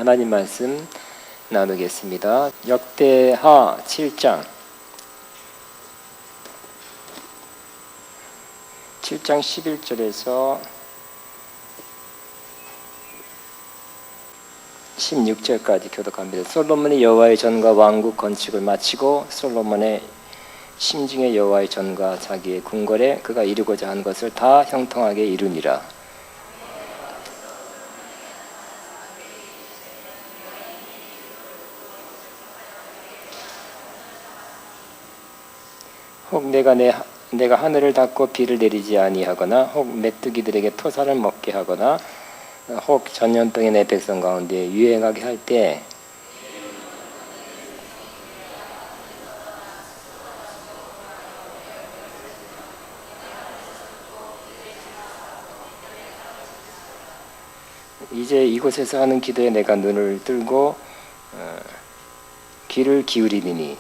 하나님 말씀 나누겠습니다. 역대하 7장 11절에서 16절까지 교독합니다. 솔로몬이 여호와의 전과 왕국 건축을 마치고 솔로몬의 심중에 여호와의 전과 자기의 궁궐에 그가 이루고자 한 것을 다 형통하게 이루니라. 혹 내가 하늘을 닫고 비를 내리지 아니하거나 혹 메뚜기들에게 토사를 먹게 하거나 혹 전염병이 내 백성 가운데 유행하게 할 때 이제 이곳에서 하는 기도에 내가 눈을 들고 귀를 기울이리니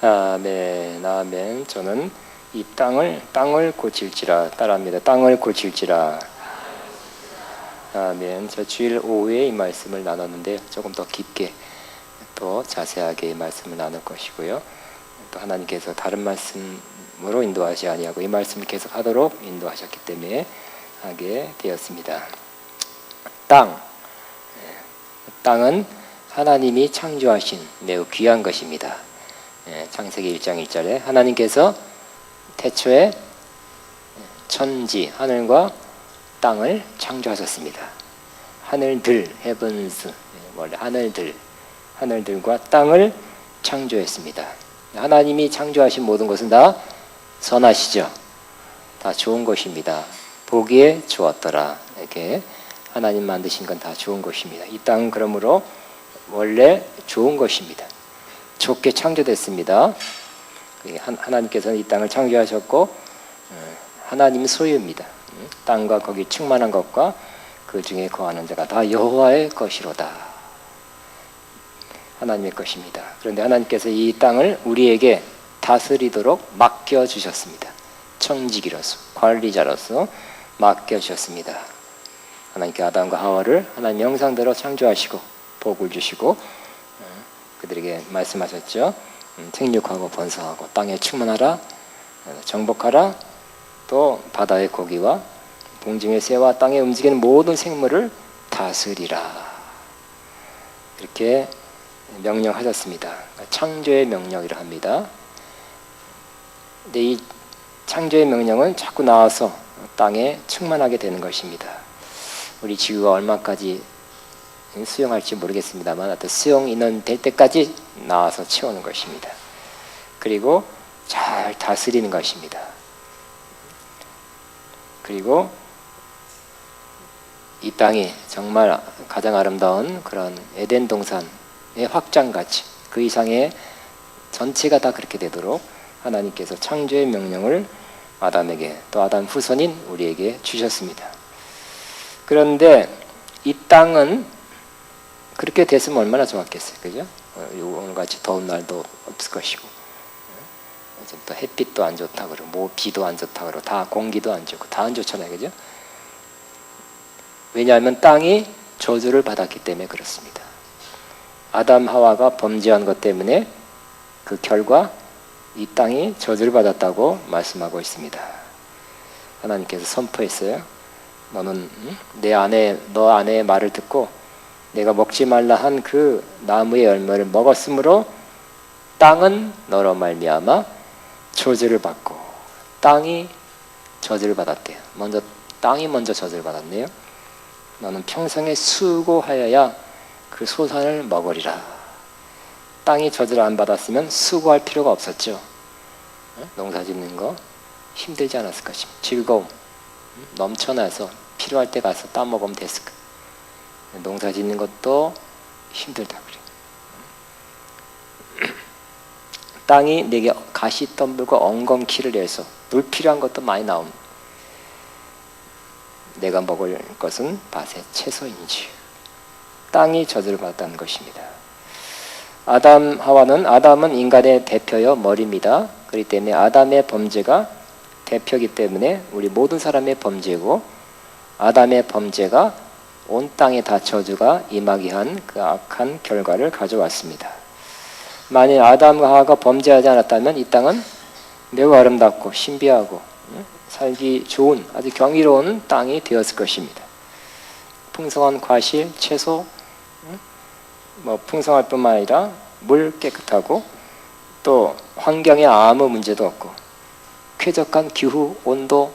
아멘, 아멘. 저는 이 땅을 고칠지라 따라합니다. 땅을 고칠지라. 아멘. 저 주일 오후에 이 말씀을 나눴는데 조금 더 깊게 또 자세하게 이 말씀을 나눌 것이고요. 또 하나님께서 다른 말씀으로 인도하지 아니하고 이 말씀을 계속 하도록 인도하셨기 때문에 하게 되었습니다. 땅은 하나님이 창조하신 매우 귀한 것입니다. 창세기 1장 1절에 하나님께서 태초에 천지, 하늘과 땅을 창조하셨습니다. 하늘들, heavens, 원래 하늘들과 땅을 창조했습니다. 하나님이 창조하신 모든 것은 다 선하시죠. 다 좋은 것입니다. 보기에 좋았더라. 이렇게 하나님 만드신 건 다 좋은 것입니다. 이 땅은 그러므로 원래 좋은 것입니다. 좋게 창조됐습니다. 하나님께서는 이 땅을 창조하셨고 하나님 소유입니다. 땅과 거기 충만한 것과 그 중에 거하는 자가 다 여호와의 것이로다. 하나님의 것입니다. 그런데 하나님께서 이 땅을 우리에게 다스리도록 맡겨주셨습니다. 청지기로서, 관리자로서 맡겨주셨습니다. 하나님께 아담과 하와를 하나님 형상대로 창조하시고 복을 주시고 그들에게 말씀하셨죠. 생육하고 번성하고 땅에 충만하라, 정복하라, 또 바다의 고기와 공중의 새와 땅에 움직이는 모든 생물을 다스리라. 이렇게 명령하셨습니다. 창조의 명령이라 합니다. 근데 이 창조의 명령은 자꾸 나와서 땅에 충만하게 되는 것입니다. 우리 지구가 얼마까지 수용할지 모르겠습니다만 어떤 수용 인원 될 때까지 나와서 채우는 것입니다. 그리고 잘 다스리는 것입니다. 그리고 이 땅이 정말 가장 아름다운 그런 에덴 동산의 확장같이 그 이상의 전체가 다 그렇게 되도록 하나님께서 창조의 명령을 아담에게 또 아담 후손인 우리에게 주셨습니다. 그런데 이 땅은 그렇게 됐으면 얼마나 좋았겠어요, 그죠? 오늘같이 더운 날도 없을 것이고, 또 햇빛도 안 좋다 그러고, 뭐 비도 안 좋다 그러고, 다 공기도 안 좋고, 다 안 좋잖아요, 그죠? 왜냐하면 땅이 저주를 받았기 때문에 그렇습니다. 아담 하와가 범죄한 것 때문에 그 결과 이 땅이 저주를 받았다고 말씀하고 있습니다. 하나님께서 선포했어요. 너는 너 아내의 말을 듣고 내가 먹지 말라 한 그 나무의 열매를 먹었으므로 땅은 너로 말미암아 저주를 받고 땅이 저주를 받았대요. 땅이 먼저 저주를 받았네요. 너는 평생에 수고하여야 그 소산을 먹으리라. 땅이 저주를 안 받았으면 수고할 필요가 없었죠. 농사 짓는 거 힘들지 않았을 것입니다. 즐거움 넘쳐나서 필요할 때 가서 따먹으면 됐을 거예요. 농사 짓는 것도 힘들다 그래. 땅이 내게 가시 덤불과 엉겅퀴를 내서 불필요한 것도 많이 나옵니다. 내가 먹을 것은 밭의 채소인지. 땅이 저주를 받았다는 것입니다. 아담은 인간의 대표여 머리입니다. 그렇기 때문에 아담의 범죄가 대표이기 때문에 우리 모든 사람의 범죄고, 아담의 범죄가 온 땅에 다 저주가 임하게 한 그 악한 결과를 가져왔습니다. 만일 아담과 하와가 범죄하지 않았다면 이 땅은 매우 아름답고 신비하고 살기 좋은 아주 경이로운 땅이 되었을 것입니다. 풍성한 과실, 채소, 풍성할 뿐만 아니라 물 깨끗하고 또 환경에 아무 문제도 없고 쾌적한 기후, 온도,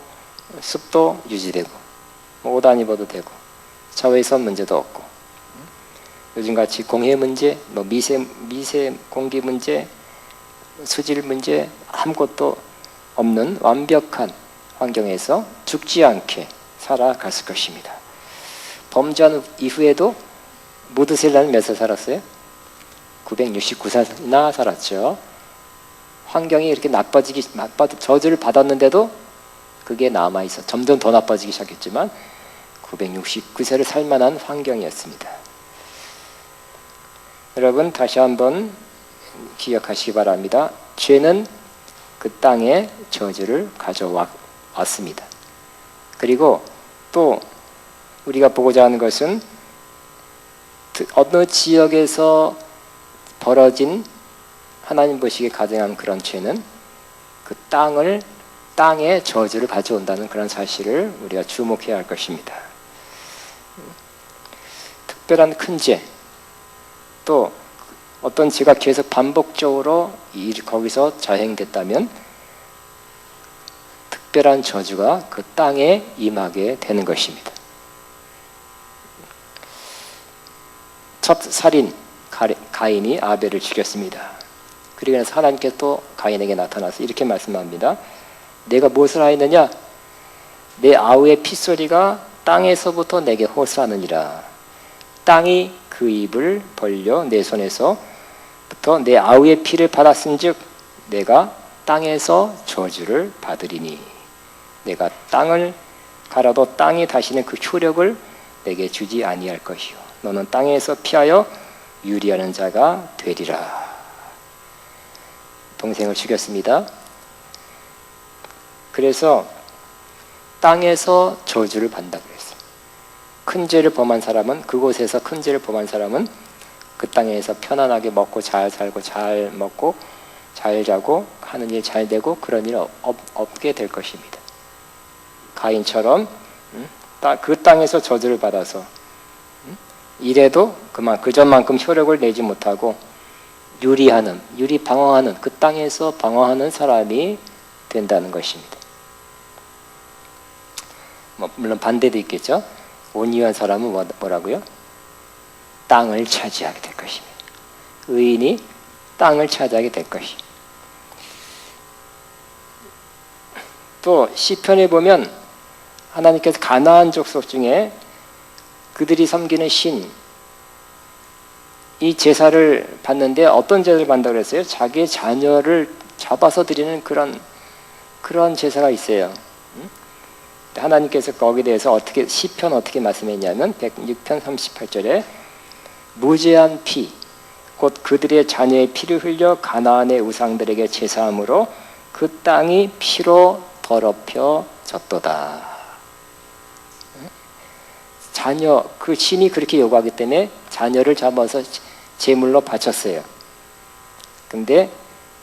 습도 유지되고 옷 안 입어도 되고 자외선 문제도 없고 요즘같이 공해 문제, 미세 공기 문제, 수질 문제 아무것도 없는 완벽한 환경에서 죽지 않게 살아갔을 것입니다. 범죄한 이후에도 무드셀라는 몇 살 살았어요? 969살이나 살았죠. 환경이 이렇게 저주를 받았는데도 그게 남아있어. 점점 더 나빠지기 시작했지만 969세를 살만한 환경이었습니다. 여러분 다시 한번 기억하시기 바랍니다. 죄는 그 땅에 저주를 가져왔습니다. 그리고 또 우리가 보고자 하는 것은 어느 지역에서 벌어진 하나님 보시기에 가증한 그런 죄는 그 땅에 저주를 가져온다는 그런 사실을 우리가 주목해야 할 것입니다. 특별한 큰 죄, 또 어떤 죄가 계속 반복적으로 거기서 자행됐다면 특별한 저주가 그 땅에 임하게 되는 것입니다. 첫 살인 가인이 아벨을 죽였습니다. 그리고 나서 하나님께서 또 가인에게 나타나서 이렇게 말씀합니다. 내가 무엇을 하였느냐? 내 아우의 핏소리가 땅에서부터 내게 호소하느니라. 땅이 그 입을 벌려 내 손에서부터 내 아우의 피를 받았은즉 내가 땅에서 저주를 받으리니 내가 땅을 갈아도 땅이 다시는 그 효력을 내게 주지 아니할 것이요 너는 땅에서 피하여 유리하는 자가 되리라. 동생을 죽였습니다. 그래서 땅에서 저주를 받는다고 그랬어요. 큰 죄를 범한 사람은 그곳에서 큰 죄를 범한 사람은 그 땅에서 편안하게 먹고 잘 살고 잘 먹고 잘 자고 하는 일 잘 되고 그런 일 없게 될 것입니다. 가인처럼 그 땅에서 저주를 받아서 이래도 그전만큼 효력을 내지 못하고 방황하는 그 땅에서 방황하는 사람이 된다는 것입니다. 물론 반대도 있겠죠. 온유한 사람은 뭐라고요? 땅을 차지하게 될 것입니다. 의인이 땅을 차지하게 될 것입니다. 또 시편에 보면 하나님께서 가나안 족속 중에 그들이 섬기는 신, 이 제사를 받는데 어떤 제사를 받는다고 그랬어요? 자기의 자녀를 잡아서 드리는 그런 제사가 있어요. 하나님께서 거기에 대해서 시편 어떻게 말씀했냐면 106편 38절에 무죄한 피, 곧 그들의 자녀의 피를 흘려 가나안의 우상들에게 제사함으로 그 땅이 피로 더럽혀졌도다. 그 신이 그렇게 요구하기 때문에 자녀를 잡아서 제물로 바쳤어요. 근데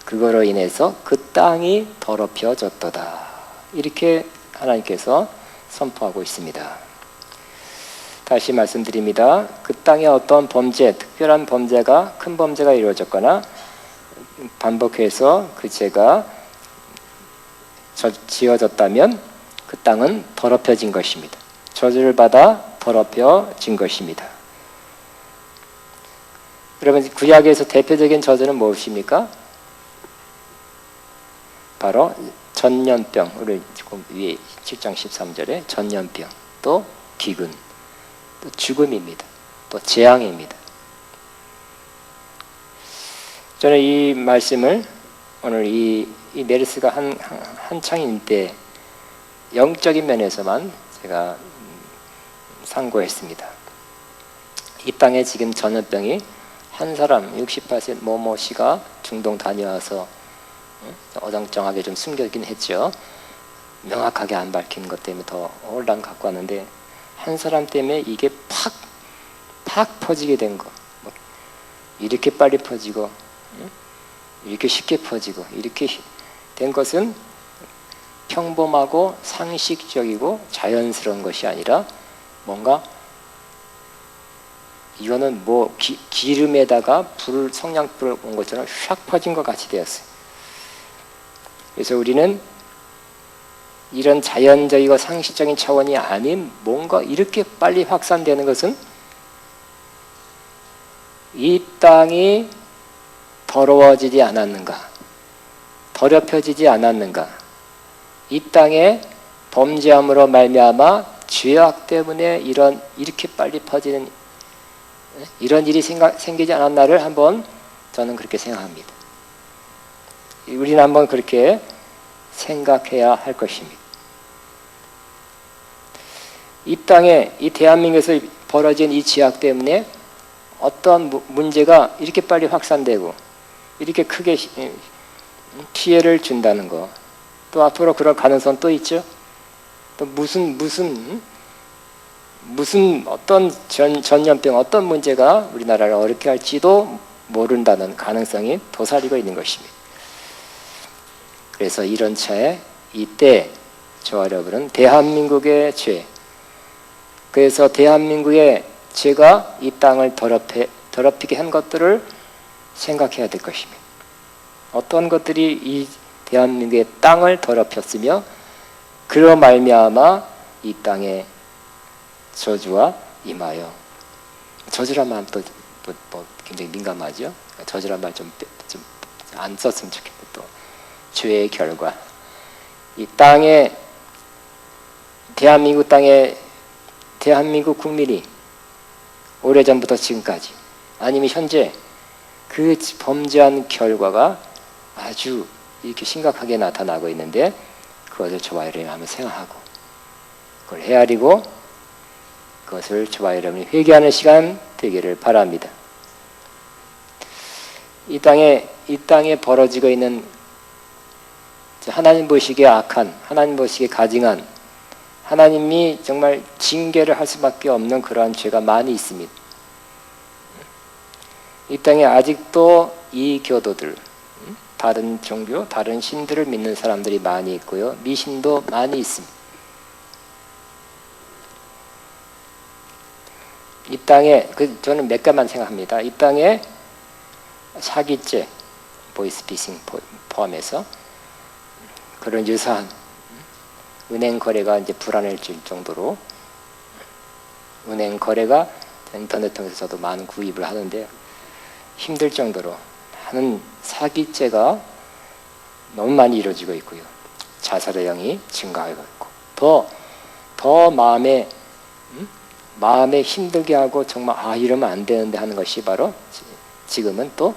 그거로 인해서 그 땅이 더럽혀졌도다. 이렇게 하나님께서 선포하고 있습니다. 다시 말씀드립니다. 그 땅에 어떤 특별한 범죄가, 큰 범죄가 이루어졌거나 반복해서 그 죄가 지어졌다면 그 땅은 더럽혀진 것입니다. 저주를 받아 더럽혀진 것입니다. 여러분, 구약에서 대표적인 저주는 무엇입니까? 바로 전염병, 우리 위에 7장 13절에 전염병, 또 기근, 또 죽음입니다. 또 재앙입니다. 저는 이 말씀을 오늘 이 메르스가 한창인 때 영적인 면에서만 제가 상고했습니다. 이 땅에 지금 전염병이 한 사람 68세 모모 씨가 중동 다녀와서 어정쩡하게 좀 숨겨긴 했죠. 명확하게 안 밝힌 것 때문에 더 혼란 갖고 왔는데, 한 사람 때문에 이게 팍 퍼지게 된 거. 이렇게 빨리 퍼지고 이렇게 쉽게 퍼지고 이렇게 된 것은 평범하고 상식적이고 자연스러운 것이 아니라 뭔가 이거는 뭐 기름에다가 성냥불을 온 것처럼 샥 퍼진 것 같이 되었어요. 그래서 우리는 이런 자연적이고 상식적인 차원이 아닌 뭔가 이렇게 빨리 확산되는 것은 이 땅이 더러워지지 않았는가, 더럽혀지지 않았는가, 이 땅에 범죄함으로 말미암아 죄악 때문에 이렇게 빨리 퍼지는 이런 일이 생기지 않았나를 한번 저는 그렇게 생각합니다. 우리는 한번 그렇게 생각해야 할 것입니다. 이 땅에, 이 대한민국에서 벌어진 이 죄악 때문에 어떤 문제가 이렇게 빨리 확산되고 이렇게 크게 피해를 준다는 거, 또 앞으로 그럴 가능성 또 있죠. 또 무슨 어떤 전염병, 어떤 문제가 우리나라를 어렵게 할지도 모른다는 가능성이 도사리고 있는 것입니다. 그래서 이런 차에 이때 저와 여러분은 대한민국의 죄, 그래서 대한민국의 죄가 이 땅을 더럽히게 한 것들을 생각해야 될 것입니다. 어떤 것들이 이 대한민국의 땅을 더럽혔으며 그로 말미암아 이 땅에 저주와 임하여, 저주란 말 또 굉장히 민감하죠. 저주란 말 좀 안 썼으면 좋겠고, 또 죄의 결과, 이 땅에 대한민국 땅에 대한민국 국민이 오래전부터 지금까지 아니면 현재 그 범죄한 결과가 아주 이렇게 심각하게 나타나고 있는데, 그것을 저와 여러분이 한번 생각하고 그걸 헤아리고 그것을 저와 여러분이 회개하는 시간 되기를 바랍니다. 이 땅에 벌어지고 있는 하나님 보시기에 악한, 하나님 보시기에 가증한, 하나님이 정말 징계를 할 수밖에 없는 그러한 죄가 많이 있습니다. 이 땅에 아직도 이 교도들, 다른 종교, 다른 신들을 믿는 사람들이 많이 있고요. 미신도 많이 있습니다. 이 땅에, 저는 몇 가지만 생각합니다. 이 땅에 사기죄, 보이스피싱 포함해서 그런 유사한 은행 거래가 이제 불안해질 정도로, 은행 거래가 인터넷 통해서 저도 많은 구입을 하는데 힘들 정도로 많은 사기죄가 너무 많이 이루어지고 있고요. 자살의 영이 증가하고 있고, 더 마음에 힘들게 하고 정말 이러면 안 되는데 하는 것이 바로 지금은 또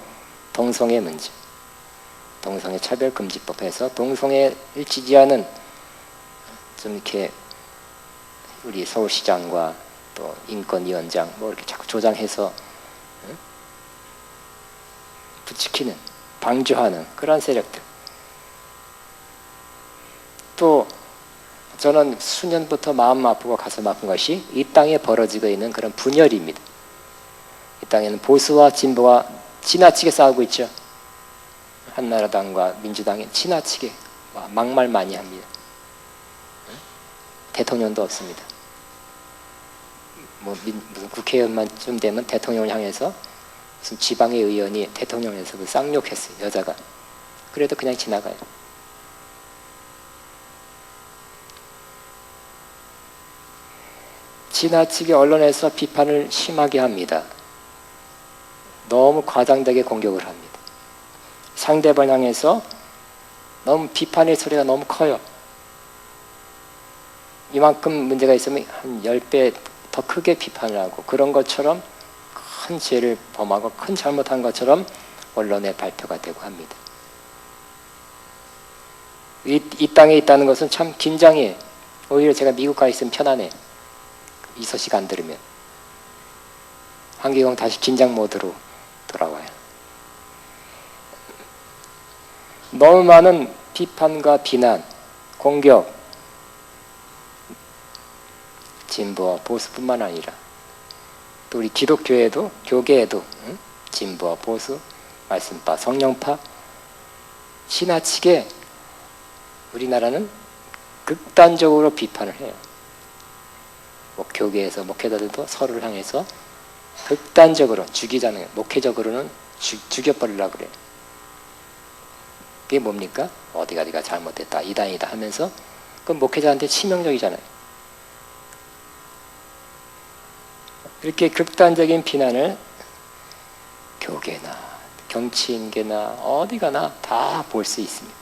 동성애 문제, 동성애 차별금지법에서 동성애를 지지하는 좀 이렇게 우리 서울시장과 또 인권위원장 뭐 이렇게 자꾸 조장해서 부추기는, 방조하는 그런 세력들. 또 저는 수년부터 마음 아프고 가슴 아픈 것이 이 땅에 벌어지고 있는 그런 분열입니다. 이 땅에는 보수와 진보가 지나치게 싸우고 있죠. 한나라당과 민주당이 지나치게 막말 많이 합니다. 대통령도 없습니다. 무슨 국회의원만쯤 되면 대통령을 향해서 무슨 지방의 의원이 대통령을 해서 쌍욕했어요. 여자가. 그래도 그냥 지나가요. 지나치게 언론에서 비판을 심하게 합니다. 너무 과장되게 공격을 합니다. 상대방 향해서 너무 비판의 소리가 너무 커요. 이만큼 문제가 있으면 한 10배 더 크게 비판을 하고, 그런 것처럼 큰 죄를 범하고 큰 잘못한 것처럼 언론에 발표가 되고 합니다. 이 땅에 있다는 것은 참 긴장해요. 오히려 제가 미국 가 있으면 편안해. 이 소식 안 들으면. 한기경 다시 긴장 모드로 돌아와요. 너무 많은 비판과 비난, 공격, 진보와 보수뿐만 아니라 또 우리 기독교에도, 교계에도 진보와 보수, 말씀파, 성령파 지나치게 우리나라는 극단적으로 비판을 해요. 교계에서 목회자들도 서로를 향해서 극단적으로 죽이자는 거예요. 목회적으로는 죽여버리려고 그래요. 그게 뭡니까? 어디가 잘못됐다, 이단이다 하면서 그건 목회자한테 치명적이잖아요. 이렇게 극단적인 비난을 교계나 정치인계나 어디 가나 다 볼 수 있습니다.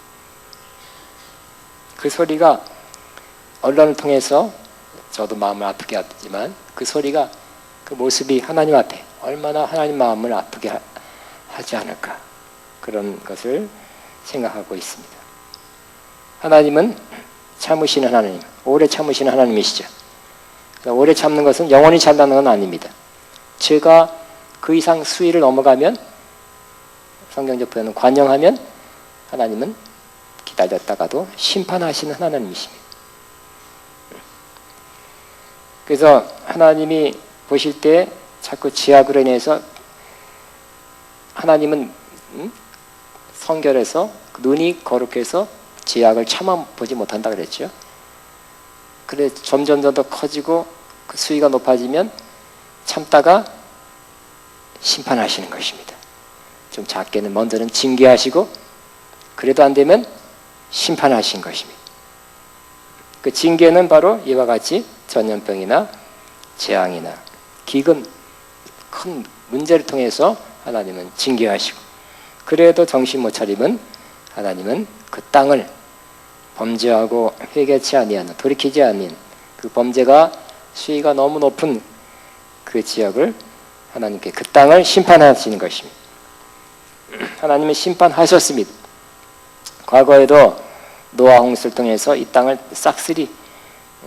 그 소리가 언론을 통해서 저도 마음을 아프게 하지만 그 소리가, 그 모습이 하나님 앞에 얼마나 하나님 마음을 아프게 하지 않을까, 그런 것을 생각하고 있습니다. 하나님은 참으시는 하나님, 오래 참으시는 하나님이시죠. 오래 참는 것은 영원히 참다는 건 아닙니다. 죄가 그 이상 수위를 넘어가면, 성경적 표현은 관영하면 하나님은 기다렸다가도 심판하시는 하나님이십니다. 그래서 하나님이 보실 때 자꾸 죄악으로 인해서 하나님은 성결해서 눈이 거룩해서 죄악을 참아보지 못한다 그랬죠. 그래 점점 더 커지고 그 수위가 높아지면 참다가 심판하시는 것입니다. 좀 작게는 먼저는 징계하시고 그래도 안 되면 심판하신 것입니다. 그 징계는 바로 이와 같이 전염병이나 재앙이나 기근, 큰 문제를 통해서 하나님은 징계하시고, 그래도 정신 못 차리면 하나님은 그 땅을 범죄하고 회개치 아니하는, 돌이키지 않는 그 범죄가 수위가 너무 높은 그 지역을 하나님께 그 땅을 심판하시는 것입니다. 하나님은 심판하셨습니다. 과거에도 노아 홍수를 통해서 이 땅을 싹쓸이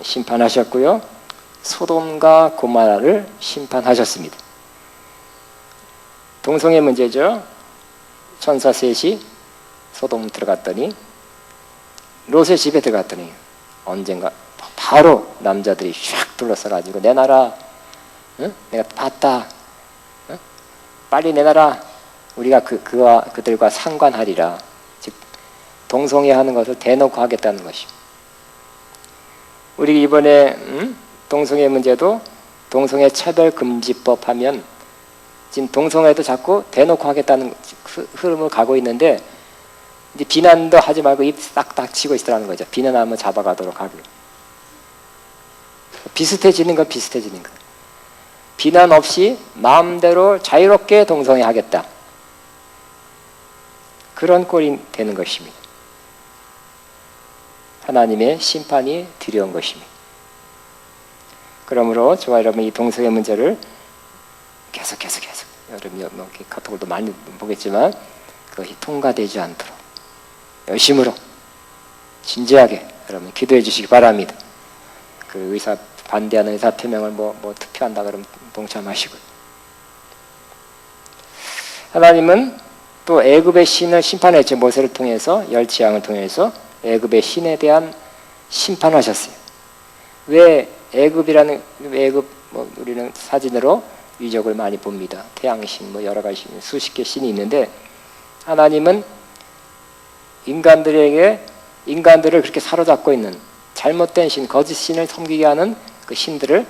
심판하셨고요. 소돔과 고모라를 심판하셨습니다. 동성애 문제죠. 천사 셋이 소돔 들어갔더니, 롯의 집에 들어갔더니 언젠가 바로 남자들이 샥 둘러싸가지고 내놔라, 응? 내가 봤다, 응? 빨리 내놔라, 우리가 그들과 상관하리라. 즉 동성애 하는 것을 대놓고 하겠다는 것입니다. 우리 이번에 동성애 문제도 동성애 차별금지법 하면 지금 동성애도 자꾸 대놓고 하겠다는 흐름을 가고 있는데, 이제 비난도 하지 말고 입 딱 닥치고 있으라는 거죠. 비난하면 잡아가도록 하고. 비슷해지는 건 비슷해지는 거. 비난 없이 마음대로 자유롭게 동성애 하겠다. 그런 꼴이 되는 것입니다. 하나님의 심판이 두려운 것입니다. 그러므로 저와 여러분 이 동성애 문제를 계속 여러분이 카톡을도 많이 보겠지만 그것이 통과되지 않도록 열심으로 진지하게 여러분 기도해 주시기 바랍니다. 그 의사 반대하는 의사 표명을 뭐 투표한다 그러면 동참하시고, 하나님은 또 애굽의 신을 심판했죠. 모세를 통해서, 열지양을 통해서 애굽의 신에 대한 심판하셨어요. 왜 애굽 우리는 사진으로 유적을 많이 봅니다. 태양신 여러 가지 수십 개 신이 있는데, 하나님은 인간들을 그렇게 사로잡고 있는 잘못된 신, 거짓 신을 섬기게 하는 그 신들을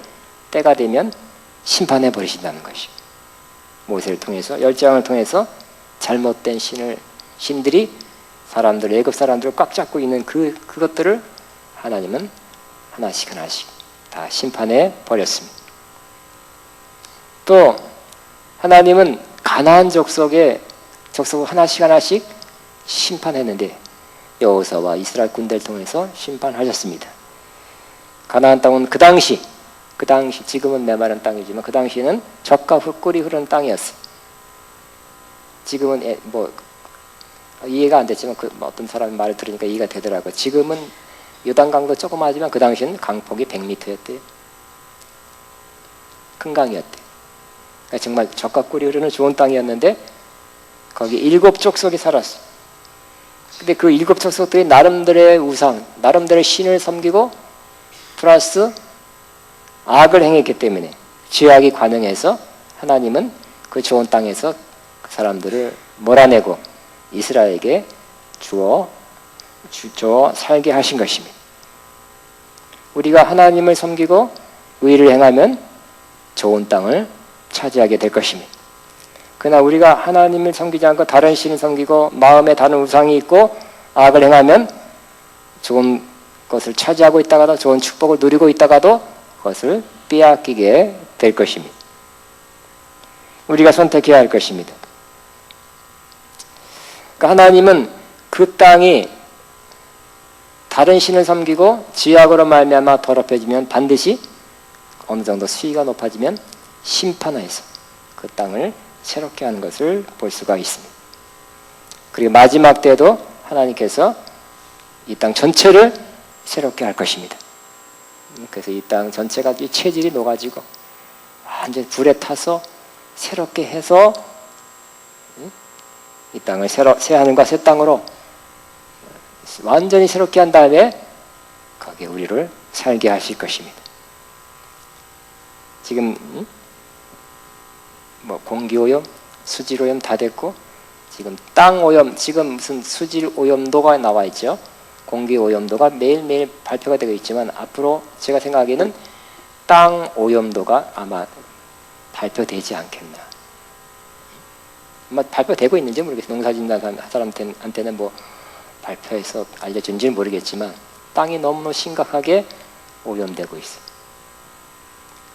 때가 되면 심판해 버리신다는 것이, 모세를 통해서, 열지양을 통해서 잘못된 신들이 애굽 사람들을 꽉 잡고 있는 그것들을 하나님은 하나씩 다 심판해 버렸습니다. 또 하나님은 가나안 족속을 하나씩 심판했는데, 여호수아와 이스라엘 군대를 통해서 심판하셨습니다. 가나안 땅은 그 당시 지금은 메마른 땅이지만 그 당시에는 젖과 꿀이 흐르는 땅이었어요. 지금은 이해가 안 됐지만 어떤 사람의 말을 들으니까 이해가 되더라고요. 지금은 요단강도 조그마하지만 그 당시에는 강폭이 100m였대요. 큰 강이었대요. 그러니까 정말 젖과 꿀이 흐르는 좋은 땅이었는데 거기 7 족속이 살았어요. 근데 그 7 족속들이 나름대로의 우상, 나름대로의 신을 섬기고 플러스 악을 행했기 때문에 죄악이 관영해서 하나님은 그 좋은 땅에서 그 사람들을 몰아내고 이스라엘에게 주어 살게 하신 것입니다. 우리가 하나님을 섬기고 의를 행하면 좋은 땅을 차지하게 될 것입니다. 그러나 우리가 하나님을 섬기지 않고 다른 신을 섬기고 마음에 다른 우상이 있고 악을 행하면 좋은 것을 차지하고 있다가도 좋은 축복을 누리고 있다가도 그것을 빼앗기게 될 것입니다. 우리가 선택해야 할 것입니다. 그러니까 하나님은 그 땅이 다른 신을 섬기고 죄악으로 말미암아 더럽혀지면 반드시 어느 정도 수위가 높아지면 심판하여서 그 땅을 새롭게 하는 것을 볼 수가 있습니다. 그리고 마지막 때도 하나님께서 이 땅 전체를 새롭게 할 것입니다. 그래서 이 땅 전체가 체질이 녹아지고 완전 불에 타서 새롭게 해서 이 땅을 새 하늘과 새 땅으로 완전히 새롭게 한 다음에 거기에 우리를 살게 하실 것입니다. 지금 뭐 공기오염, 수질오염 다 됐고 지금 땅오염, 지금 무슨 수질오염도가 나와 있죠. 공기오염도가 매일매일 발표가 되고 있지만 앞으로 제가 생각하기에는 땅오염도가 아마 발표되지 않겠나. 아마 발표되고 있는지 모르겠어요. 농사짓는 사람한테는 뭐 발표해서 알려준지는 모르겠지만 땅이 너무너무 심각하게 오염되고 있어요.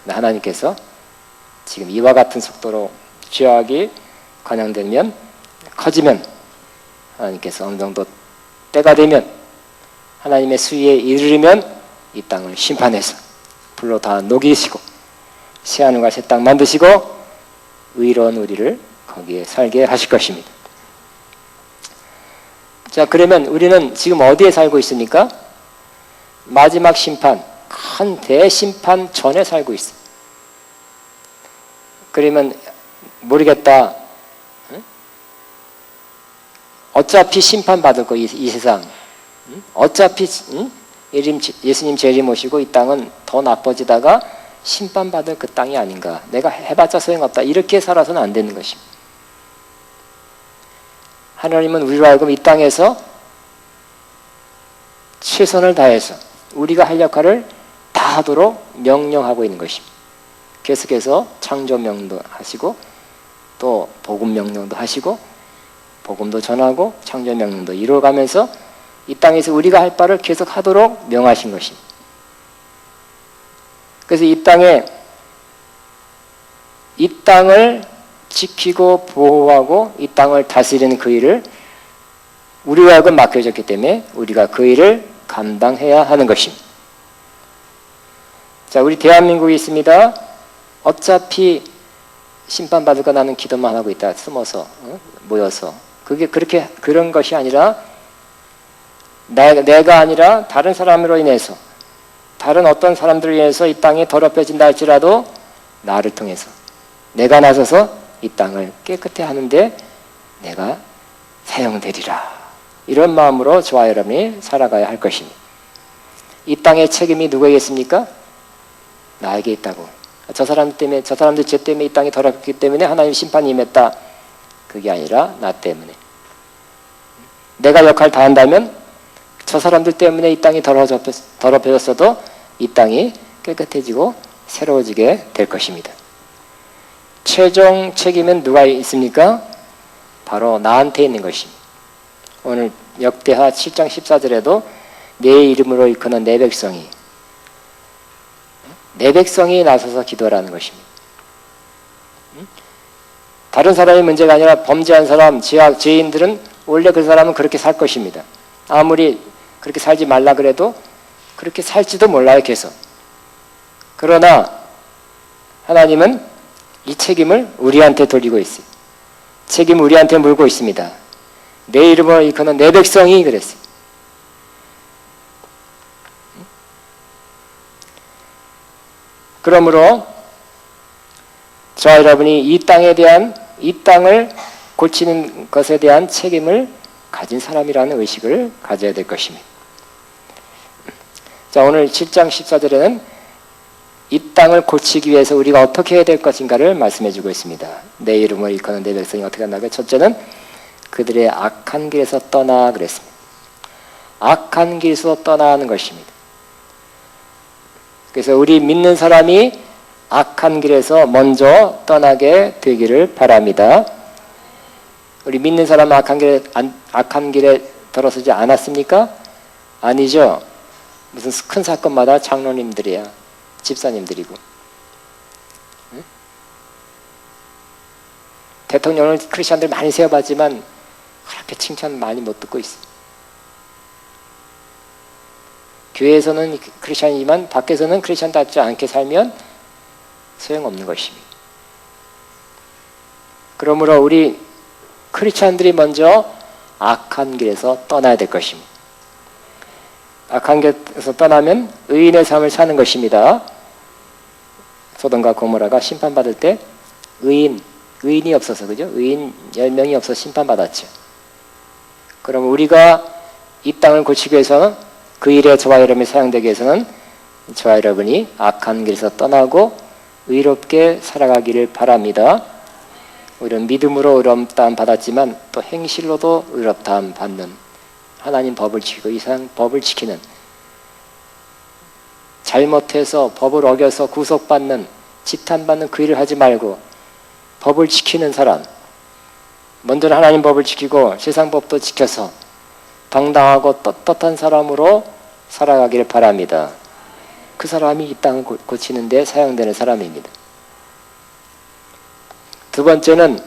하나님께서 지금 이와 같은 속도로 죄악이 관영되면 커지면 하나님께서 어느 정도 때가 되면 하나님의 수위에 이르르면 이 땅을 심판해서 불로 다 녹이시고 새하늘과 새 땅 만드시고 의로운 우리를 거기에 살게 하실 것입니다. 자, 그러면 우리는 지금 어디에 살고 있습니까? 마지막 심판, 큰 대심판 전에 살고 있어요. 그러면 모르겠다. 어차피 심판받을 거, 이 세상. 어차피 예수님 재림 오시고 이 땅은 더 나빠지다가 심판받을 그 땅이 아닌가. 내가 해봤자 소용없다. 이렇게 살아서는 안 되는 것입니다. 하나님은 우리로 하여금 이 땅에서 최선을 다해서 우리가 할 역할을 다 하도록 명령하고 있는 것입니다. 계속해서 창조 명령도 하시고 또 복음 명령도 하시고 복음도 전하고 창조 명령도 이루어가면서 이 땅에서 우리가 할 바를 계속 하도록 명하신 것입니다. 그래서 이 땅을 지키고 보호하고 이 땅을 다스리는 그 일을 우리와 하여금 맡겨졌기 때문에 우리가 그 일을 감당해야 하는 것입니다. 자, 우리 대한민국이 있습니다. 어차피 심판받을 거 나는 기도만 하고 있다. 숨어서 모여서 그게 그런 것이 아니라 내가 아니라 다른 사람으로 인해서 다른 어떤 사람들을 위해서 이 땅이 더럽혀진다 할지라도 나를 통해서 내가 나서서 이 땅을 깨끗해 하는데 내가 사용되리라. 이런 마음으로 저와 여러분이 살아가야 할 것입니다. 이 땅의 책임이 누구에게 있습니까? 나에게 있다고. 저 사람들 죄 때문에 이 땅이 더럽기 때문에 하나님 심판이 임했다. 그게 아니라 나 때문에. 내가 역할 다 한다면 저 사람들 때문에 이 땅이 더럽혀졌어도 이 땅이 깨끗해지고 새로워지게 될 것입니다. 최종 책임은 누가 있습니까? 바로 나한테 있는 것입니다. 오늘 역대하 7장 14절에도 내 이름으로 일컫는 내 백성이 나서서 기도하라는 것입니다. 다른 사람의 문제가 아니라 범죄한 사람, 죄인들은 원래 그 사람은 그렇게 살 것입니다. 아무리 그렇게 살지 말라 그래도 그렇게 살지도 몰라요, 계속. 그러나 하나님은 이 책임을 우리한테 돌리고 있어요. 책임을 우리한테 물고 있습니다. 내 이름으로 일컫는 내 백성이 그랬어요. 그러므로 저와 여러분이 이 땅을 고치는 것에 대한 책임을 가진 사람이라는 의식을 가져야 될 것입니다. 자, 오늘 7장 14절에는 이 땅을 고치기 위해서 우리가 어떻게 해야 될 것인가를 말씀해 주고 있습니다. 내 이름을 일컫는 내 백성이 어떻게 한다고요? 첫째는 그들의 악한 길에서 떠나 그랬습니다. 악한 길에서 떠나는 것입니다. 그래서 우리 믿는 사람이 악한 길에서 먼저 떠나게 되기를 바랍니다. 우리 믿는 사람은 악한 길에 들어서지 않았습니까? 아니죠. 무슨 큰 사건마다 장로님들이야, 집사님들이고. 응? 대통령을 크리스천들 많이 세워봤지만 그렇게 칭찬 많이 못 듣고 있어. 교회에서는 크리스천이지만 밖에서는 크리스천답지 않게 살면 소용없는 것입니다. 그러므로 우리 크리스천들이 먼저 악한 길에서 떠나야 될 것입니다. 악한 길에서 떠나면 의인의 삶을 사는 것입니다. 소돔과 고모라가 심판받을 때 의인이 없어서, 그죠? 의인 10명이 없어서 심판받았죠. 그럼 우리가 이 땅을 고치기 위해서는 그 일에 저와 여러분이 사용되기 위해서는 저와 여러분이 악한 길에서 떠나고 의롭게 살아가기를 바랍니다. 우리는 믿음으로 의롭다함 받았지만 또 행실로도 의롭다함 받는, 하나님 법을 지키고 이상 법을 지키는, 잘못해서 법을 어겨서 구속받는, 지탄받는 그 일을 하지 말고 법을 지키는 사람, 먼저는 하나님 법을 지키고 세상 법도 지켜서 당당하고 떳떳한 사람으로 살아가기를 바랍니다. 그 사람이 이 땅을 고치는 데 사용되는 사람입니다. 두 번째는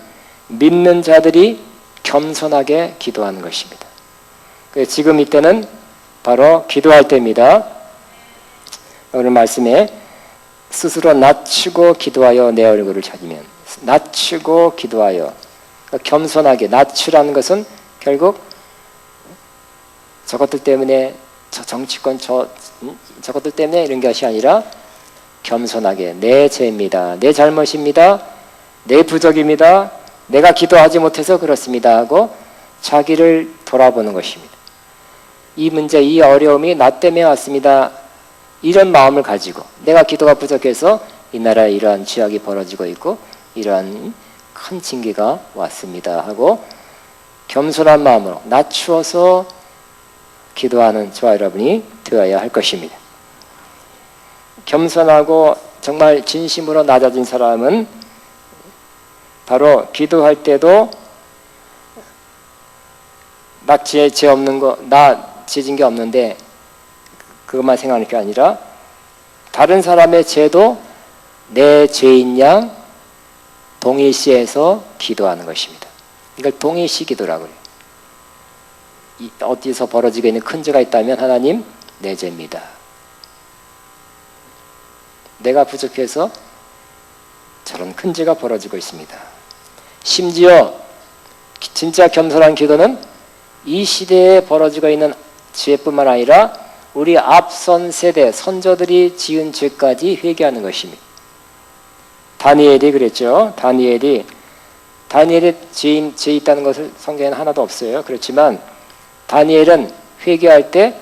믿는 자들이 겸손하게 기도하는 것입니다. 지금 이때는 바로 기도할 때입니다. 오늘 말씀에 스스로 낮추고 기도하여 내 얼굴을 찾으면, 낮추고 기도하여, 겸손하게, 낮추라는 것은 결국 저것들 때문에, 저 정치권 저것들 때문에 이런 것이 아니라 겸손하게 내 죄입니다, 내 잘못입니다, 내 부족입니다, 내가 기도하지 못해서 그렇습니다 하고 자기를 돌아보는 것입니다. 이 문제, 이 어려움이 나 때문에 왔습니다, 이런 마음을 가지고 내가 기도가 부족해서 이 나라에 이러한 죄악이 벌어지고 있고 이러한 큰 징계가 왔습니다 하고 겸손한 마음으로 낮추어서 기도하는 저와 여러분이 되어야 할 것입니다. 겸손하고 정말 진심으로 낮아진 사람은 바로 기도할 때도 나 죄 없는 거, 나 죄진 게 없는데 그것만 생각하는 게 아니라 다른 사람의 죄도 내 죄인 양 동일시해서 기도하는 것입니다. 이걸 동일시 기도라고 해요. 어디서 벌어지고 있는 큰 죄가 있다면 하나님, 내 죄입니다. 내가 부족해서 저런 큰 죄가 벌어지고 있습니다. 심지어 진짜 겸손한 기도는 이 시대에 벌어지고 있는 죄뿐만 아니라 우리 앞선 세대 선조들이 지은 죄까지 회개하는 것입니다. 다니엘이 그랬죠. 다니엘이 죄 있다는 것을 성경에는 하나도 없어요. 그렇지만 다니엘은 회개할 때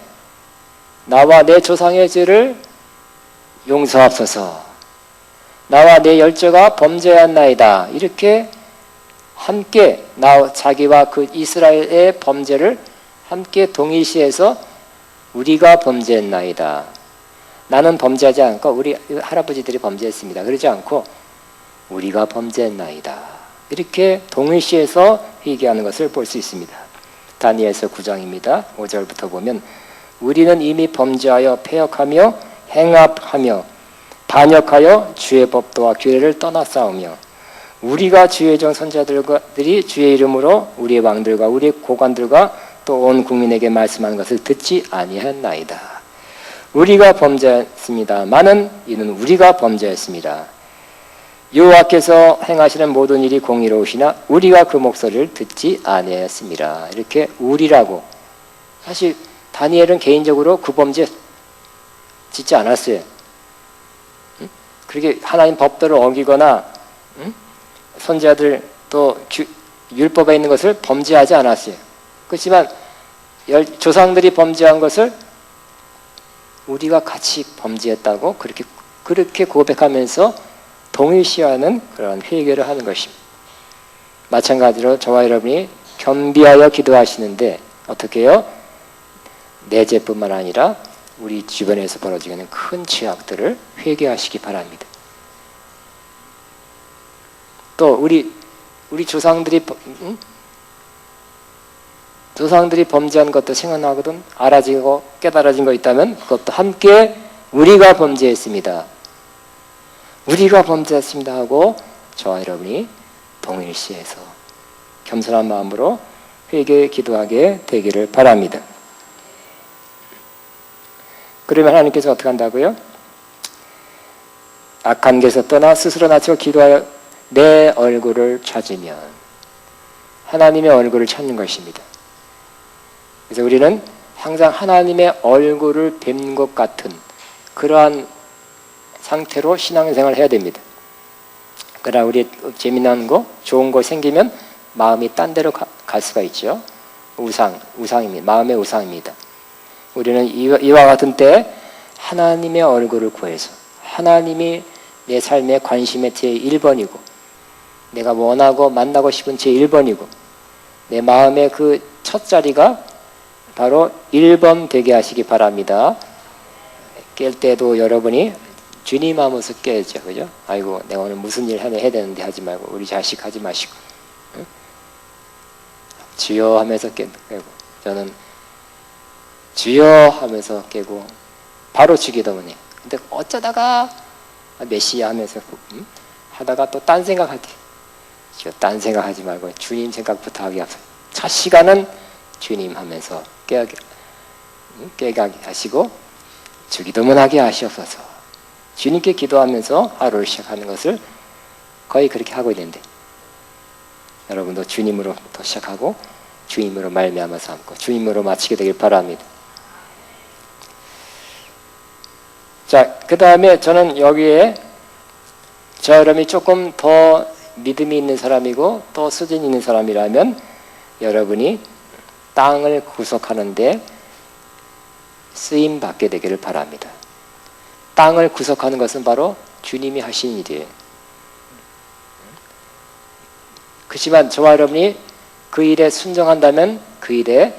나와 내 조상의 죄를 용서하옵소서, 나와 내 열조가 범죄하였나이다, 이렇게 함께 자기와 그 이스라엘의 범죄를 함께 동일시해서 우리가 범죄했나이다, 나는 범죄하지 않고 우리 할아버지들이 범죄했습니다, 그러지 않고 우리가 범죄했나이다, 이렇게 동일시해서 회개하는 것을 볼 수 있습니다. 다니엘서 9장입니다. 5절부터 보면 우리는 이미 범죄하여 패역하며 행합하며 반역하여 주의 법도와 규례를 떠나싸우며 우리가 주의 종 선자들이 주의 이름으로 우리의 왕들과 우리의 고관들과 또 온 국민에게 말씀하는 것을 듣지 아니하였나이다. 우리가 범죄했습니다. 많은 이는 우리가 범죄했습니다. 여호와께서 행하시는 모든 일이 공의로우시나 우리가 그 목소리를 듣지 아니하였습니다. 이렇게 우리라고. 사실 다니엘은 개인적으로 그 범죄 짓지 않았어요. 그렇게 하나님 법도를 어기거나 선지자들 또 율법에 있는 것을 범죄하지 않았어요. 그렇지만 조상들이 범죄한 것을 우리가 같이 범죄했다고 그렇게 고백하면서 동일시하는 그런 회개를 하는 것입니다. 마찬가지로 저와 여러분이 겸비하여 기도하시는데 어떻게 해요? 내 죄뿐만 아니라 우리 주변에서 벌어지는 큰 죄악들을 회개하시기 바랍니다. 또 우리 조상들이 범죄한 것도 생각나거든. 알아지고 깨달아진 거 있다면 그것도 함께 우리가 범죄했습니다. 우리가 범죄했습니다 하고 저와 여러분이 동일시해서 겸손한 마음으로 회개 기도하게 되기를 바랍니다. 그러면 하나님께서 어떻게 한다고요? 악한 길에서 떠나 스스로 낮추고 기도하여 내 얼굴을 찾으면 하나님의 얼굴을 찾는 것입니다. 그래서 우리는 항상 하나님의 얼굴을 뵙는 것 같은 그러한 상태로 신앙생활을 해야 됩니다. 그러나 우리 재미난 거, 좋은 거 생기면 마음이 딴 데로 갈 수가 있죠. 우상입니다. 마음의 우상입니다. 우리는 이와 같은 때 하나님의 얼굴을 구해서 하나님이 내 삶의 관심의 제1번이고 내가 원하고 만나고 싶은 제1번이고 내 마음의 그 첫 자리가 바로 1번 되게 하시기 바랍니다. 깰 때도 여러분이 주님 하면서 깨야죠. 그죠? 아이고 내가 오늘 무슨 일 해야 되는데 하지 말고 우리 자식 하지 마시고 응? 주여 하면서 깨고 저는 주여 하면서 깨고 바로 주기도문해. 근데 어쩌다가 메시아 하면서 하다가 또 딴 생각하지. 딴 생각하지 말고 주님 생각부터 하게 하세요. 첫 시간은 주님 하면서 깨게 하시고 주기도문하게 하시옵소서. 주님께 기도하면서 하루를 시작하는 것을 거의 그렇게 하고 있는데 여러분도 주님으로부터 시작하고 주님으로 말미암아 삼고 주님으로 마치게 되길 바랍니다. 자, 그 다음에 저는 여기에 저 여러분이 조금 더 믿음이 있는 사람이고 또 수준이 있는 사람이라면 여러분이 땅을 구속하는데 쓰임 받게 되기를 바랍니다. 땅을 구속하는 것은 바로 주님이 하신 일이에요. 그렇지만 저와 여러분이 그 일에 순종한다면 그 일에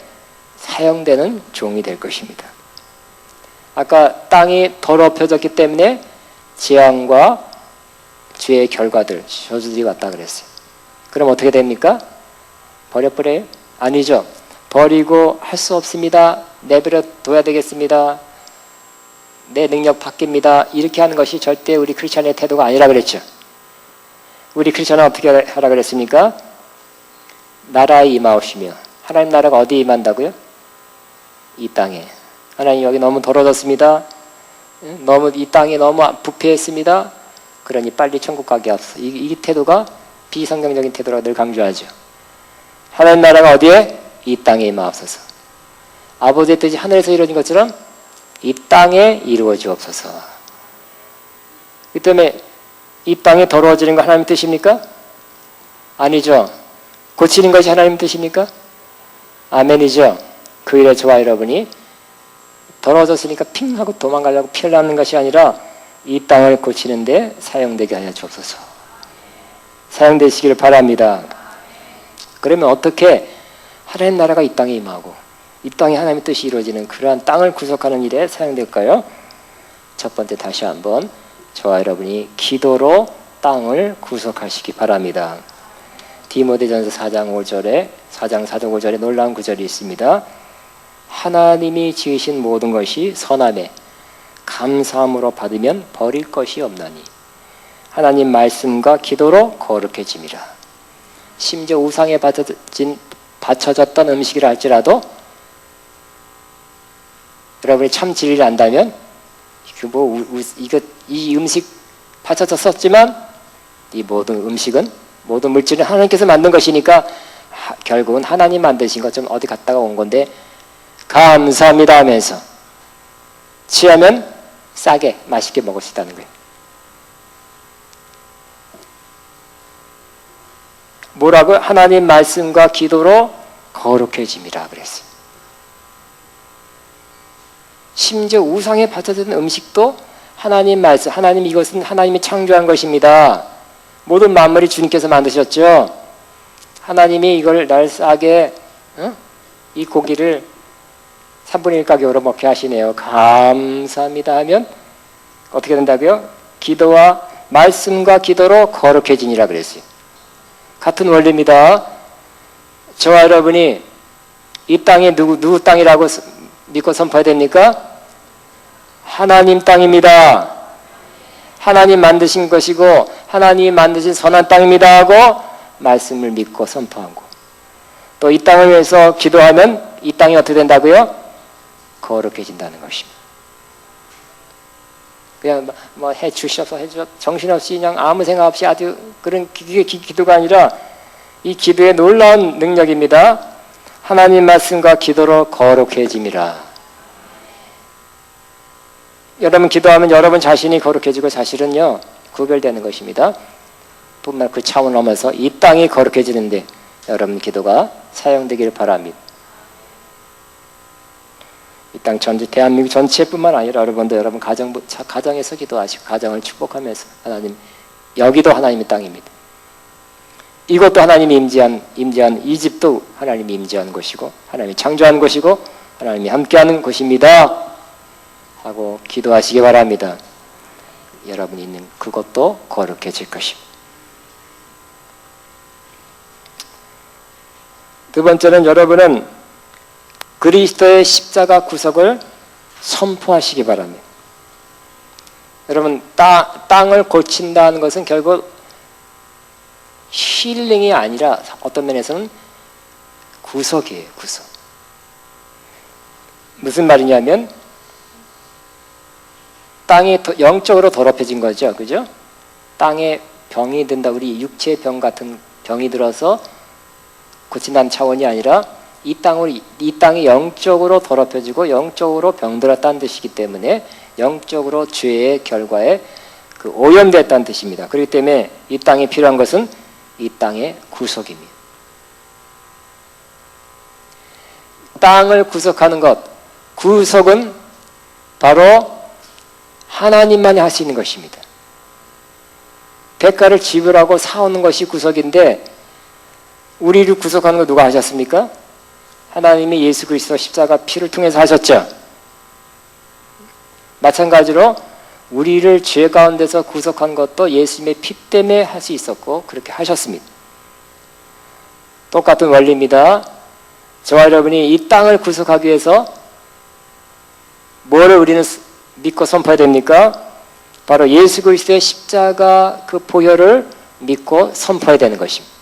사용되는 종이 될 것입니다. 아까 땅이 더럽혀졌기 때문에 재앙과 죄의 결과들, 저주들이 왔다 그랬어요. 그럼 어떻게 됩니까? 버려버려요? 아니죠. 버리고 할 수 없습니다. 내버려 둬야 되겠습니다. 내 능력 바뀝니다. 이렇게 하는 것이 절대 우리 크리스찬의 태도가 아니라 그랬죠. 우리 크리스찬은 어떻게 하라 그랬습니까? 나라에 임하오시며 하나님 나라가 어디에 임한다고요? 이 땅에. 하나님 여기 너무 더러워졌습니다. 이 땅이 너무 부패했습니다. 그러니 빨리 천국 가게 하소서. 이 태도가 비성경적인 태도라고 늘 강조하죠. 하나님 나라가 어디에? 이 땅에 임하옵소서. 아버지의 뜻이 하늘에서 이루어진 것처럼 이 땅에 이루어지옵소서. 그 때문에 이 땅이 더러워지는 거 하나님 뜻입니까? 아니죠. 고치는 것이 하나님 뜻입니까? 아멘이죠. 그 일에 저와 여러분이 더러워졌으니까 핑 하고 도망가려고 피하려는 것이 아니라 이 땅을 고치는데 사용되게 하여 주옵소서. 사용되시기를 바랍니다. 그러면 어떻게 하나님 나라가 이 땅에 임하고 이 땅에 하나님의 뜻이 이루어지는 그러한 땅을 구속하는 일에 사용될까요? 첫 번째 다시 한번 저와 여러분이 기도로 땅을 구속하시기 바랍니다. 디모데전서 4장 4장 5절에 놀라운 구절이 있습니다. 하나님이 지으신 모든 것이 선함에 감사함으로 받으면 버릴 것이 없나니 하나님 말씀과 기도로 거룩해짐이라. 심지어 우상에 바쳐졌던 음식이라 할지라도 여러분이 참 진리를 안다면 이 음식 바쳐졌었지만 이 모든 음식은 모든 물질은 하나님께서 만든 것이니까 결국은 하나님 만드신 것 좀 어디 갔다가 온 건데 감사합니다 하면서 취하면 싸게 맛있게 먹을 수 있다는 거예요. 뭐라고? 하나님 말씀과 기도로 거룩해짐이라 그랬어요. 심지어 우상에 바쳐진 음식도 하나님 말씀, 하나님 이것은 하나님이 창조한 것입니다. 모든 만물이 주님께서 만드셨죠. 하나님이 이걸 날싸게 이 고기를 3분의 1 가격으로 먹게 하시네요. 감사합니다 하면 어떻게 된다고요? 기도와 말씀과 기도로 거룩해지니라 그랬어요. 같은 원리입니다. 저와 여러분이 이 땅이 누구 땅이라고 믿고 선포해야 됩니까? 하나님 땅입니다. 하나님 만드신 것이고 하나님이 만드신 선한 땅입니다 하고 말씀을 믿고 선포하고, 또 이 땅을 위해서 기도하면 이 땅이 어떻게 된다고요? 거룩해진다는 것입니다. 그냥 뭐 해 주시옵소서 해주옵소서 정신없이 그냥 아무 생각 없이 아주 그런 기도가 아니라 이 기도의 놀라운 능력입니다. 하나님 말씀과 기도로 거룩해짐이라. 여러분 기도하면 여러분 자신이 거룩해지고 사실은요 구별되는 것입니다. 뿐만 그 차원 넘어서 이 땅이 거룩해지는데 여러분 기도가 사용되기를 바랍니다. 이 땅 전체 대한민국 전체뿐만 아니라 여러분도 여러분 가정에서 기도하시고 가정을 축복하면서 하나님, 여기도 하나님의 땅입니다. 이것도 하나님이 임재한 이 집도 하나님이 임재한 곳이고 하나님이 창조한 곳이고 하나님이 함께하는 곳입니다 하고 기도하시기 바랍니다. 여러분이 있는 그것도 거룩해질 것입니다. 두 번째는 여러분은 그리스도의 십자가 구속을 선포하시기 바랍니다. 여러분 땅을 고친다는 것은 결국 힐링이 아니라 어떤 면에서는 구속이에요. 구속. 무슨 말이냐면 땅이 영적으로 더럽혀진 거죠. 그죠? 땅에 병이 든다. 우리 육체의 병 같은 병이 들어서 고친다는 차원이 아니라 이 땅이 영적으로 더럽혀지고 영적으로 병들었다는 뜻이기 때문에 영적으로 죄의 결과에 그 오염됐다는 뜻입니다. 그렇기 때문에 이 땅에 필요한 것은 이 땅의 구속입니다. 땅을 구속하는 것, 구속은 바로 하나님만이 할 수 있는 것입니다. 대가를 지불하고 사오는 것이 구속인데 우리를 구속하는 거 누가 하셨습니까? 하나님이 예수 그리스도 십자가 피를 통해서 하셨죠. 마찬가지로 우리를 죄 가운데서 구속한 것도 예수님의 피 때문에 할 수 있었고 그렇게 하셨습니다. 똑같은 원리입니다. 저와 여러분이 이 땅을 구속하기 위해서 뭐를 우리는 믿고 선포해야 됩니까? 바로 예수 그리스도의 십자가 그 보혈을 믿고 선포해야 되는 것입니다.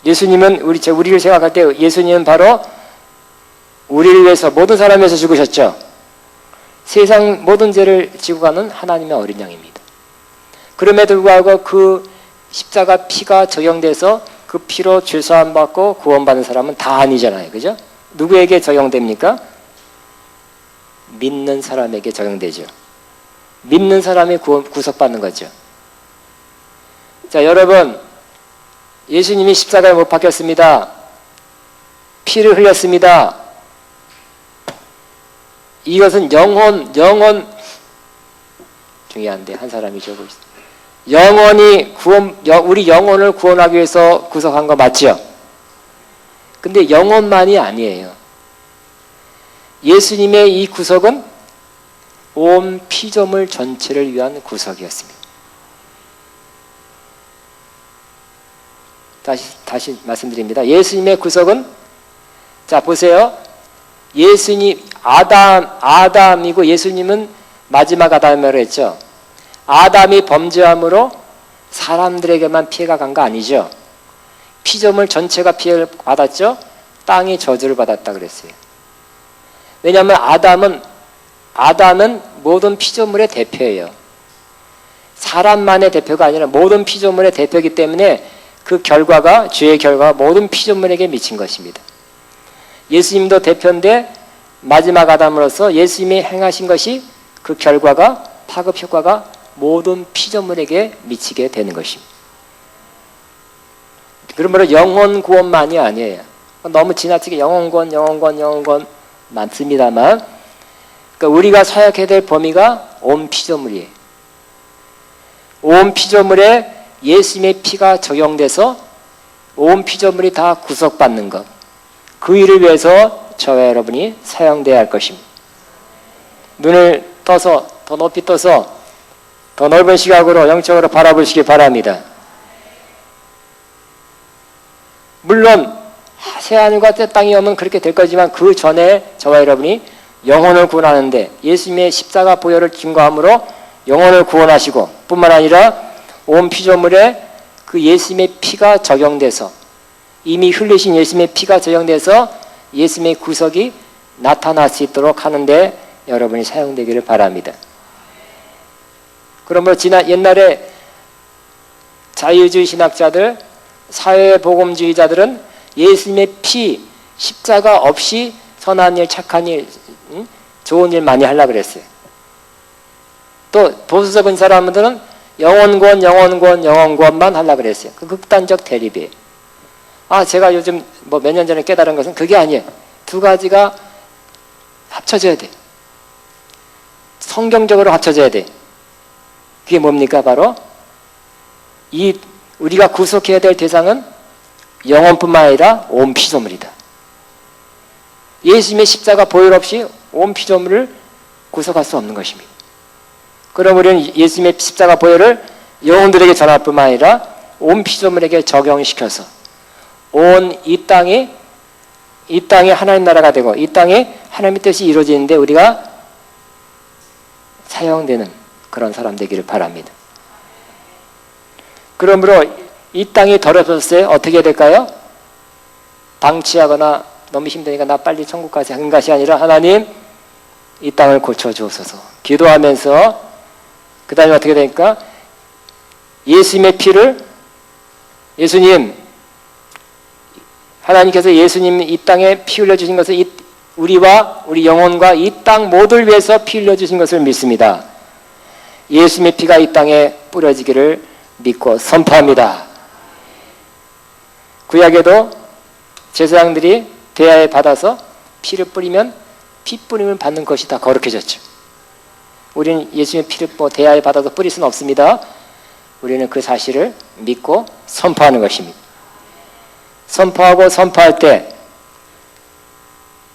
예수님은 우리를 생각할 때 예수님은 바로 우리를 위해서 모든 사람을 위해서 죽으셨죠. 세상 모든 죄를 지고 가는 하나님의 어린 양입니다. 그럼에도 불구하고 그 십자가 피가 적용돼서 그 피로 죄사함 받고 구원받는 사람은 다 아니잖아요. 그죠? 누구에게 적용됩니까? 믿는 사람에게 적용되죠. 믿는 사람이 구속받는 거죠. 자, 여러분, 예수님이 십자가에 못 박혔습니다. 피를 흘렸습니다. 이것은 영혼 중요한데 한 사람이 적고 있어요. 영원히 우리 영혼을 구원하기 위해서 구속한 거 맞죠? 근데 영혼만이 아니에요. 예수님의 이 구속은 온 피조물 전체를 위한 구속이었습니다. 다시 말씀드립니다. 예수님의 구속은, 자 보세요. 예수님 아담이고 예수님은 마지막 아담이라고 했죠. 아담이 범죄함으로 사람들에게만 피해가 간 거 아니죠. 피조물 전체가 피해를 받았죠. 땅이 저주를 받았다 그랬어요. 왜냐하면 아담은 모든 피조물의 대표예요. 사람만의 대표가 아니라 모든 피조물의 대표이기 때문에 그 결과가, 죄의 결과가 모든 피조물에게 미친 것입니다. 예수님도 대표인데 마지막 아담으로서 예수님이 행하신 것이 그 결과가, 파급 효과가 모든 피조물에게 미치게 되는 것입니다. 그러므로 영혼 구원만이 아니에요. 너무 지나치게 영혼 구원 많습니다만, 그러니까 우리가 사역해야 될 범위가 온 피조물이에요. 온 피조물에 예수님의 피가 적용돼서 온 피조물이 다 구속받는 것, 그 일을 위해서 저와 여러분이 사용돼야 할 것입니다. 눈을 떠서, 더 높이 떠서 더 넓은 시각으로 영적으로 바라보시기 바랍니다. 물론 새하늘과 새 땅이 오면 그렇게 될 거지만, 그 전에 저와 여러분이 영혼을 구원하는데 예수님의 십자가 보혈을 증거함으로 영혼을 구원하시고, 뿐만 아니라 온 피조물에 그 예수님의 피가 적용돼서, 이미 흘리신 예수님의 피가 적용돼서 예수님의 구속이 나타날 수 있도록 하는데 여러분이 사용되기를 바랍니다. 그러므로 옛날에 자유주의 신학자들, 사회복음주의자들은 예수님의 피, 십자가 없이 선한 일, 착한 일, 좋은 일 많이 하려고 그랬어요. 또 보수적인 사람들은 영혼구원만 하려고 그랬어요. 그 극단적 대립이에요. 제가 요즘 몇 년 전에 깨달은 것은 그게 아니에요. 두 가지가 합쳐져야 돼. 성경적으로 합쳐져야 돼. 그게 뭡니까? 바로 우리가 구속해야 될 대상은 영혼뿐만 아니라 온 피조물이다. 예수님의 십자가 보혈 없이 온 피조물을 구속할 수 없는 것입니다. 그럼 우리는 예수님의 십자가 보혈을 영혼들에게 전할 뿐만 아니라 온 피조물에게 적용시켜서 온 이 땅이 하나님 나라가 되고, 이 땅에 하나님의 뜻이 이루어지는데 우리가 사용되는 그런 사람 되기를 바랍니다. 그러므로 이 땅이 더럽혀졌을 때 어떻게 해야 될까요? 방치하거나 너무 힘드니까 나 빨리 천국 가자 하는 것이 아니라, 하나님 이 땅을 고쳐주옵소서 기도하면서, 그 다음에 어떻게 되니까 예수님의 피를, 하나님께서 예수님 이 땅에 피 흘려주신 것을 우리와 우리 영혼과 이 땅 모두를 위해서 피 흘려주신 것을 믿습니다. 예수님의 피가 이 땅에 뿌려지기를 믿고 선포합니다. 구약에도 제사장들이 대야에 받아서 피를 뿌리면, 피 뿌림을 받는 것이 다 거룩해졌죠. 우리는 예수님의 피를 대야에 받아서 뿌릴 수는 없습니다. 우리는 그 사실을 믿고 선포하는 것입니다. 선포하고 선포할 때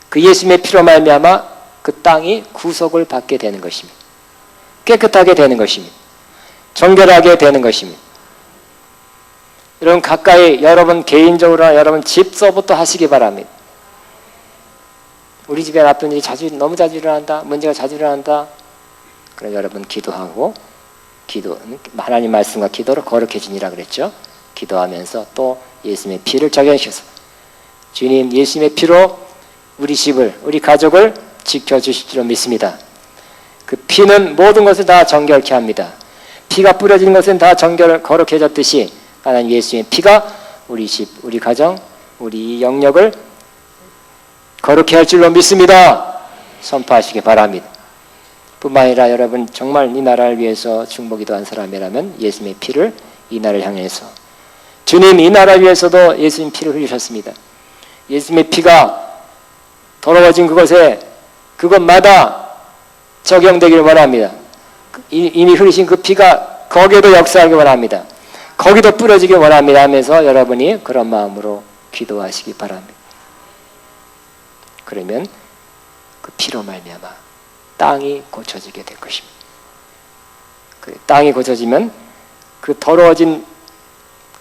그 예수님의 피로 말미암아 그 땅이 구속을 받게 되는 것입니다. 깨끗하게 되는 것입니다. 정결하게 되는 것입니다. 여러분 가까이, 여러분 개인적으로나 여러분 집서부터 하시기 바랍니다. 우리 집에 나쁜 일이 너무 자주 일어난다, 문제가 자주 일어난다. 그럼 여러분 기도하고, 하나님 말씀과 기도로 거룩해지니라 그랬죠. 기도하면서 또 예수님의 피를 적용시켜서, 주님 예수님의 피로 우리 집을, 우리 가족을 지켜주실 줄 믿습니다. 그 피는 모든 것을 다 정결케 합니다. 피가 뿌려지는 것은 다 거룩해졌듯이 하나님 예수님의 피가 우리 집, 우리 가정, 우리 영역을 거룩해 할 줄로 믿습니다. 선포하시기 바랍니다. 뿐만 아니라 여러분 정말 이 나라를 위해서 중보기도한 사람이라면 예수님의 피를 이 나라를 향해서, 주님 이 나라를 위해서도 예수님 피를 흘리셨습니다. 예수님의 피가 더러워진 그것마다 적용되기를 원합니다. 이미 흘리신 그 피가 거기에도 역사하기 원합니다. 거기도 뿌려지기 원합니다 하면서 여러분이 그런 마음으로 기도하시기 바랍니다. 그러면 그 피로 말미암아 땅이 고쳐지게 될 것입니다. 그 땅이 고쳐지면 그 더러워진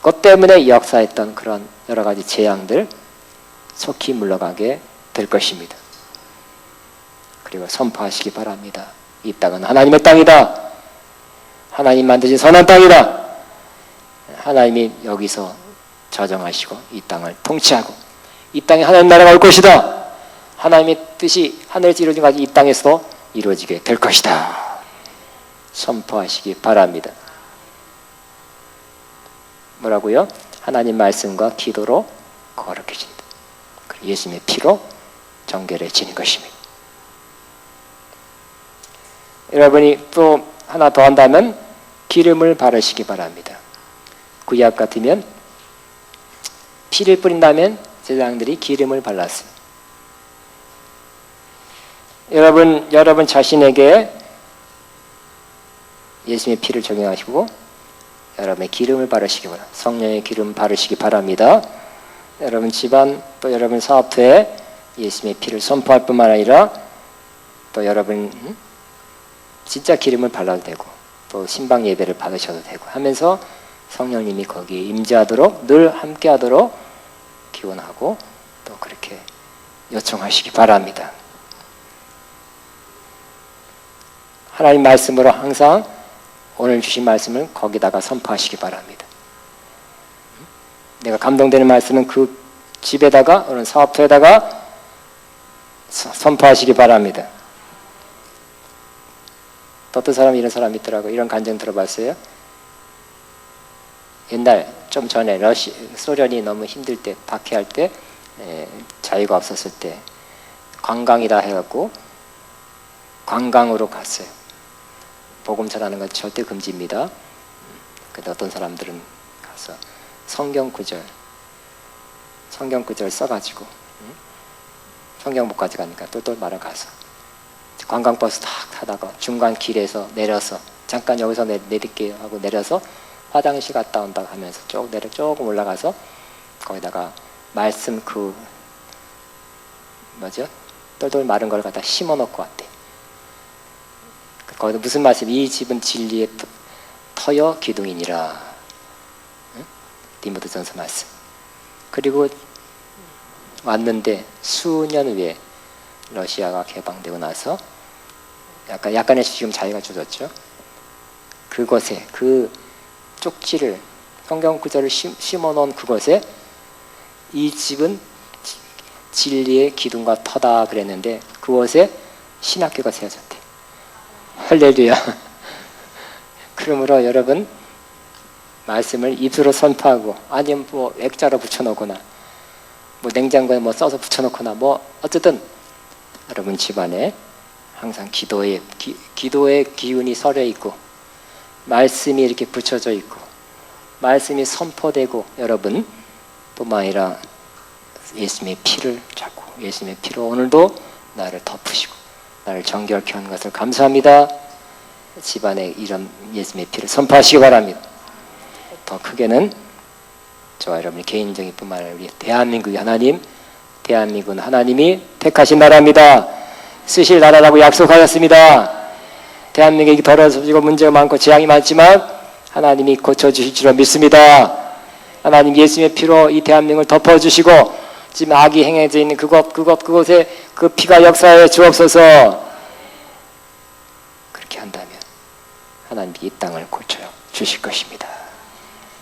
것 때문에 역사했던 그런 여러 가지 재앙들 속히 물러가게 될 것입니다. 그리고 선포하시기 바랍니다. 이 땅은 하나님의 땅이다. 하나님 만드신 선한 땅이다. 하나님이 여기서 저정하시고 이 땅을 통치하고 이 땅에 하나님 나라가 올 것이다. 하나님의 뜻이 하늘에서 이루어진 것이 이 땅에서도 이루어지게 될 것이다. 선포하시기 바랍니다. 뭐라고요? 하나님 말씀과 기도로 거룩해진다. 그리고 예수님의 피로 정결해지는 것입니다. 여러분이 또 하나 더 한다면 기름을 바르시기 바랍니다. 구약 같으면 피를 뿌린다면 제사장들이 기름을 발랐어요. 여러분 자신에게 예수님의 피를 적용하시고 여러분의 기름을 바르시기 바랍니다. 성령의 기름 바르시기 바랍니다. 여러분 집안 또 여러분 사업터에 예수님의 피를 선포할 뿐만 아니라 또 여러분 진짜 기름을 발라도 되고 또 신방 예배를 받으셔도 되고 하면서 성령님이 거기에 임재하도록 늘 함께하도록 기원하고 또 그렇게 요청하시기 바랍니다. 하나님 말씀으로 항상 오늘 주신 말씀을 거기다가 선포하시기 바랍니다. 내가 감동되는 말씀은 그 집에다가 오늘 사업터에다가 선포하시기 바랍니다. 또 어떤 사람이 이런 사람이 있더라고요. 이런 간증 들어봤어요? 옛날 좀 전에 소련이 너무 힘들 때 박해할 때 자유가 없었을 때 관광이다 해갖고 관광으로 갔어요. 복음 전하는 건 절대 금지입니다. 근데 어떤 사람들은 가서 성경 구절 써가지고 성경 목까지 가니까 똘똘 말아 가서 관광버스 탁 타다가 중간 길에서 내려서 잠깐 여기서 내릴게요 하고 내려서 화장실 갔다 온다 하면서 조금 올라가서 거기다가 말씀 똘똘 마른 걸 갖다 심어 놓고 왔대. 거기서 무슨 말씀? 이 집은 진리의 터여 기둥이니라. 디모데전서 말씀. 그리고 왔는데 수년 후에 러시아가 개방되고 나서 약간의 지금 자유가 주어졌죠. 그곳에 그 쪽지를 성경 구절을 심어놓은 그곳에 이 집은 진리의 기둥과 터다 그랬는데 그곳에 신학교가 세워졌대. 할렐루야. 그러므로 여러분 말씀을 입으로 선포하고 아니면 뭐 액자로 붙여놓거나 뭐 냉장고에 뭐 써서 붙여놓거나 뭐 어쨌든 여러분 집안에 항상 기도의 기운이 서려 있고 말씀이 이렇게 붙여져 있고 말씀이 선포되고 여러분 뿐만 아니라 예수님의 피를 잡고 예수님의 피로 오늘도 나를 덮으시고 나를 정결케 하는 것을 감사합니다. 집안에 이런 예수님의 피를 선포하시기 바랍니다. 더 크게는 저와 여러분의 개인적인 뿐만 아니라 우리 대한민국의 하나님, 대한민국은 하나님이 택하신 나라입니다. 쓰실 나라라고 약속하셨습니다. 대한민국이 더러워지고 문제가 많고 재앙이 많지만 하나님이 고쳐주실 줄 믿습니다. 하나님 예수님의 피로 이 대한민국을 덮어주시고 지금 악이 행해져 있는 그곳에 그 피가 역사해 주옵소서. 그렇게 한다면 하나님이 이 땅을 고쳐 주실 것입니다.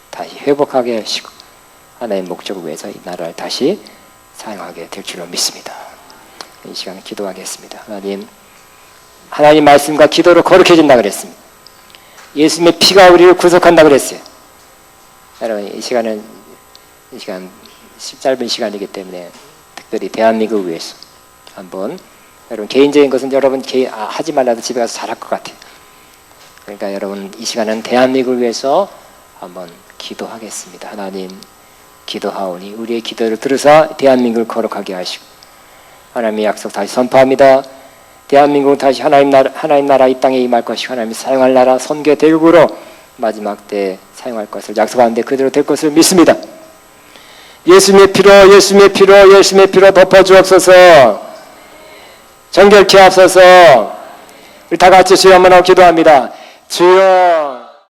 다시 회복하게 하시고 하나님의 목적을 위해서 이 나라를 다시 사용하게 될 줄로 믿습니다. 이 시간에 기도하겠습니다. 하나님 말씀과 기도로 거룩해진다 그랬습니다. 예수님의 피가 우리를 구속한다 그랬어요. 여러분 이 시간 짧은 시간이기 때문에 특별히 대한민국을 위해서 한번 여러분 개인적인 것은 여러분 하지 말라도 집에 가서 잘할 것 같아요. 그러니까 여러분 이 시간은 대한민국을 위해서 한번 기도하겠습니다. 하나님 기도하오니 우리의 기도를 들으사 대한민국을 거룩하게 하시고 하나님의 약속 다시 선포합니다. 대한민국은 다시 하나님 나라 이 땅에 임할 것이고 하나님이 사용할 나라 선교 대국으로 마지막 때 사용할 것을 약속하는데 그대로 될 것을 믿습니다. 예수님의 피로 덮어주옵소서. 정결케 하소서. 우리 다 같이 주여 한번 기도합니다. 주여